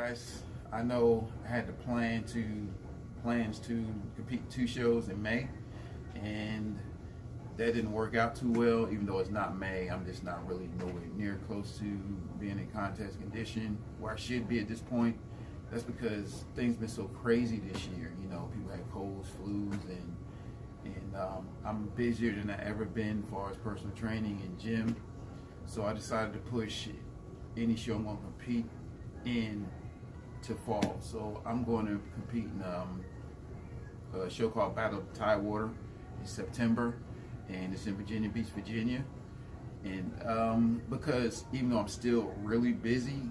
guys, I know I had plans to compete 2 shows in May, and that didn't work out too well. Even though it's not May, I'm just not really nowhere near close to being in contest condition where I should be at this point. That's because things been so crazy this year. You know, people had colds, flus, and I'm busier than I ever been as far as personal training and gym. So I decided to push any show I'm going to compete in to fall. So I'm going to compete in a show called Battle of Tidewater in September, and it's in Virginia Beach, Virginia. And because even though I'm still really busy,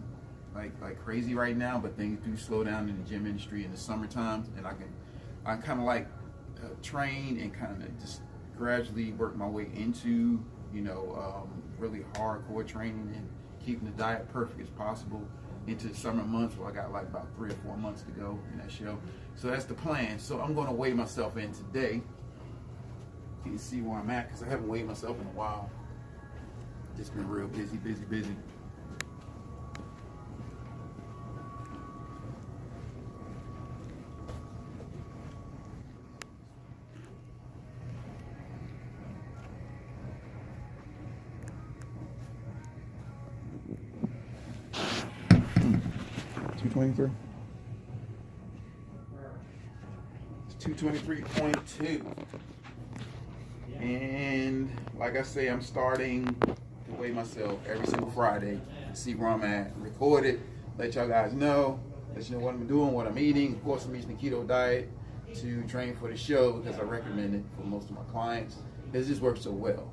like crazy right now, but things do slow down in the gym industry in the summertime, and I kind of like train and kind of just gradually work my way into, you know, really hardcore training and keeping the diet perfect as possible into the summer months, where I got like about 3 or 4 months to go in that show. So that's the plan. So I'm going to weigh myself in today. You can see where I'm at because I haven't weighed myself in a while. Just been real busy. 223. It's 223.2. And like I say, I'm starting to weigh myself every single Friday, see where I'm at, record it, let y'all guys know, let you know what I'm doing, what I'm eating. Of course, I'm eating the keto diet to train for the show because I recommend it for most of my clients. It just works so well.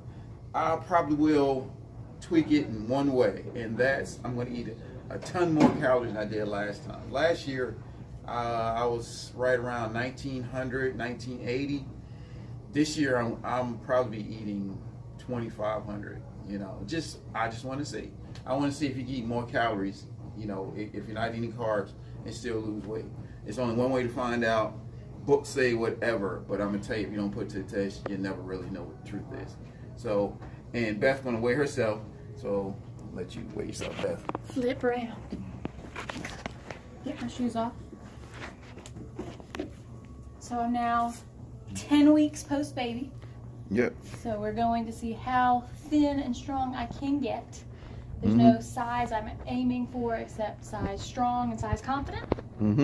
I probably will tweak it in one way, and that's I'm going to eat a ton more calories than I did last time. Last year, I was right around 1900, 1980. This year, I'm probably eating 2,500. You know, I just want to see. I want to see if you can eat more calories. You know, if you're not eating carbs and still lose weight. It's only one way to find out. Books say whatever, but I'm gonna tell you, if you don't put it to the test, you never really know what the truth is. So, and Beth's gonna weigh herself. So, I'll let you weigh yourself, Beth. Flip around. Get my shoes off. So I'm now 10 weeks post-baby. Yep. So we're going to see how thin and strong I can get. There's no size I'm aiming for except size strong and size confident. We're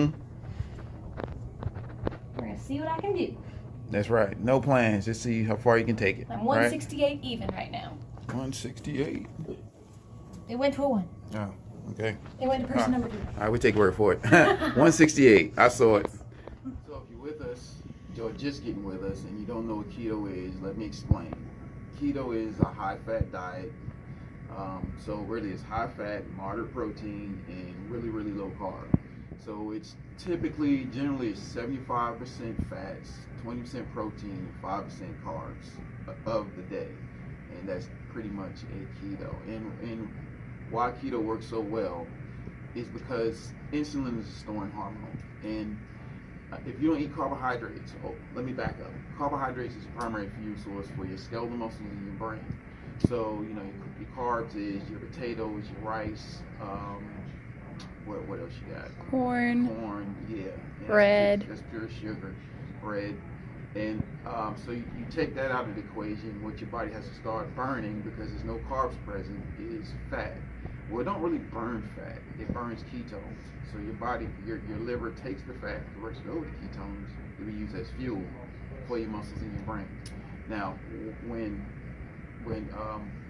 going to see what I can do. That's right. No plans. Just see how far you can take it. I'm 168 even right now. 168. It went to a 1. Oh, okay. It went to person number 2. All right, we take word for it. 168. I saw it. So if you're with us, or just getting with us, and you don't know what keto is, let me explain. Keto is a high-fat diet. So really it's high-fat, moderate protein, and really low carb. So it's typically, generally, it's 75% fats, 20% protein, and 5% carbs of the day. And that's pretty much a keto. And why keto works so well is because insulin is a storing hormone. And if you don't eat carbohydrates, let me back up. Carbohydrates is a primary fuel source for your skeletal muscles and your brain. So, you know, your carbs is your potatoes, your rice, what else you got? Corn, yeah. bread. That's pure sugar, bread. And so you take that out of the equation. What your body has to start burning, because there's no carbs present, is fat. Well, it don't really burn fat. It burns ketones. So your body, your liver takes the fat, converts it over to ketones to be used as fuel for your muscles and your brain. Now, when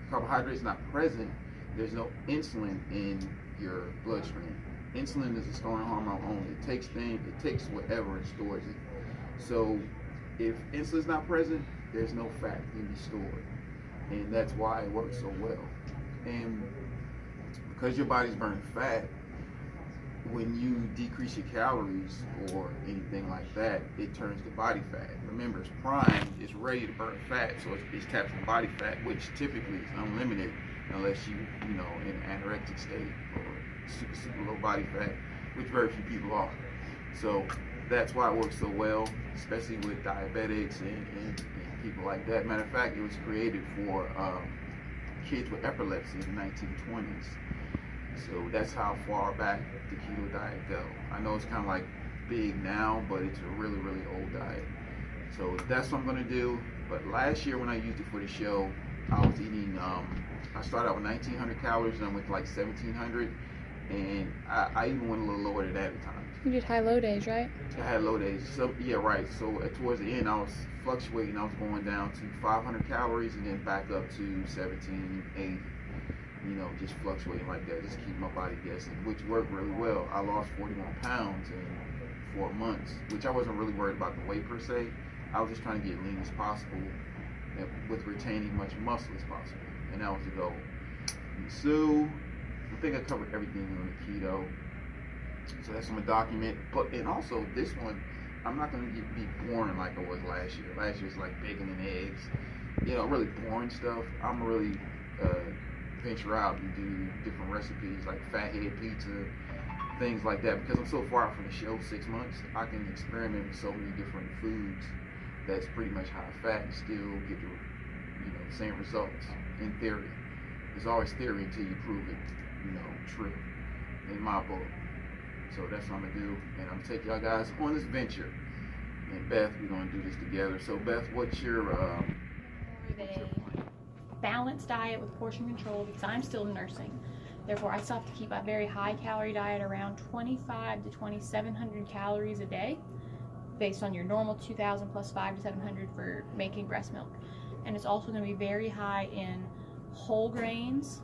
carbohydrates not present, there's no insulin in your bloodstream. Insulin is a storing hormone only. It takes whatever and stores it. So if insulin's not present, there's no fat can be stored. And that's why it works so well. And because your body's burning fat, when you decrease your calories or anything like that, it turns to body fat. Remember, it's primed, it's ready to burn fat, so it's capturing body fat, which typically is unlimited unless you know, in an anorexic state or super low body fat, which very few people are. So that's why it works so well, especially with diabetics and people like that. Matter of fact, it was created for kids with epilepsy in the 1920s. So that's how far back the keto diet go. I know it's kind of like big now, but it's a really, really old diet. So that's what I'm gonna do. But last year when I used it for the show, I was eating, I started out with 1900 calories and I went to like 1700. And I even went a little lower than that at times. You did high-low days, right? I had low days. So yeah, right. So towards the end, I was fluctuating. I was going down to 500 calories and then back up to 1780. You know, just fluctuating like that, just keep my body guessing, which worked really well. I lost 41 pounds in 4 months, which I wasn't really worried about the weight per se. I was just trying to get lean as possible with retaining much muscle as possible, and that was the goal. And so I think I covered everything on the keto. So that's on the document. But and also this one, I'm not going to be boring like I was last year. Last year was like bacon and eggs, you know, really boring stuff. I'm really venture out and do different recipes like fathead pizza, things like that. Because I'm so far out from the show, 6 months, I can experiment with so many different foods that's pretty much high fat and still get the same results in theory. There's always theory until you prove it, true in my book. So that's what I'm gonna do, and I'm gonna take y'all guys on this venture. And Beth, we're gonna do this together. So Beth, what's your plan? Balanced diet with portion control, because I'm still nursing. Therefore, I still have to keep a very high calorie diet around 25 to 2,700 calories a day, based on your normal 2,000 plus 5 to 700 for making breast milk. And it's also going to be very high in whole grains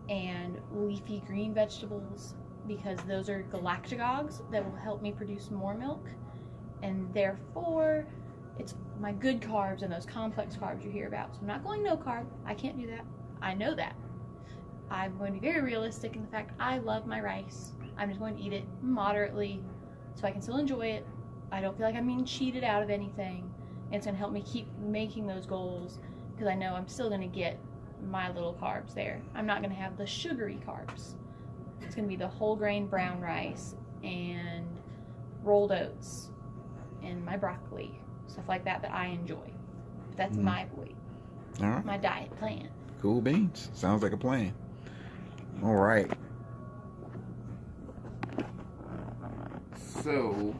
and leafy green vegetables, because those are galactagogues that will help me produce more milk. And therefore, it's my good carbs and those complex carbs you hear about. So I'm not going no carb. I can't do that. I know that. I'm going to be very realistic in the fact I love my rice. I'm just going to eat it moderately so I can still enjoy it. I don't feel like I'm being cheated out of anything. And it's going to help me keep making those goals, because I know I'm still going to get my little carbs there. I'm not going to have the sugary carbs. It's going to be the whole grain brown rice and rolled oats and my broccoli, stuff like that I enjoy. That's my point. All right. My diet plan. Cool beans. Sounds like a plan. All right. So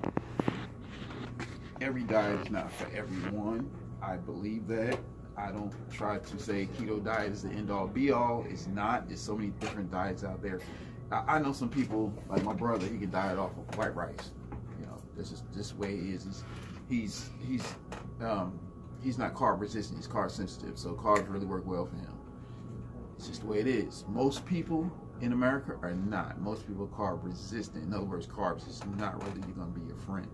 every diet is not for everyone. I believe that. I don't try to say keto diet is the end all be all. It's not. There's so many different diets out there. I know some people, like my brother, he can diet off of white rice. This is just the way he is. He's not carb resistant. He's carb sensitive. So carbs really work well for him. It's just the way it is. Most people in America are not. Most people are carb resistant. In other words, carbs is not really going to be your friend.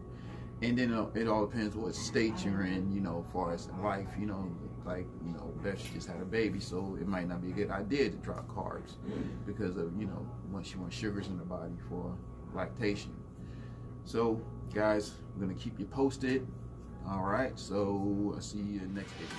And then it all depends what state you're in, as far as in life, Beth just had a baby, so it might not be a good idea to drop carbs because of, once you want sugars in the body for lactation. So, guys, I'm going to keep you posted. All right, so I'll see you next video.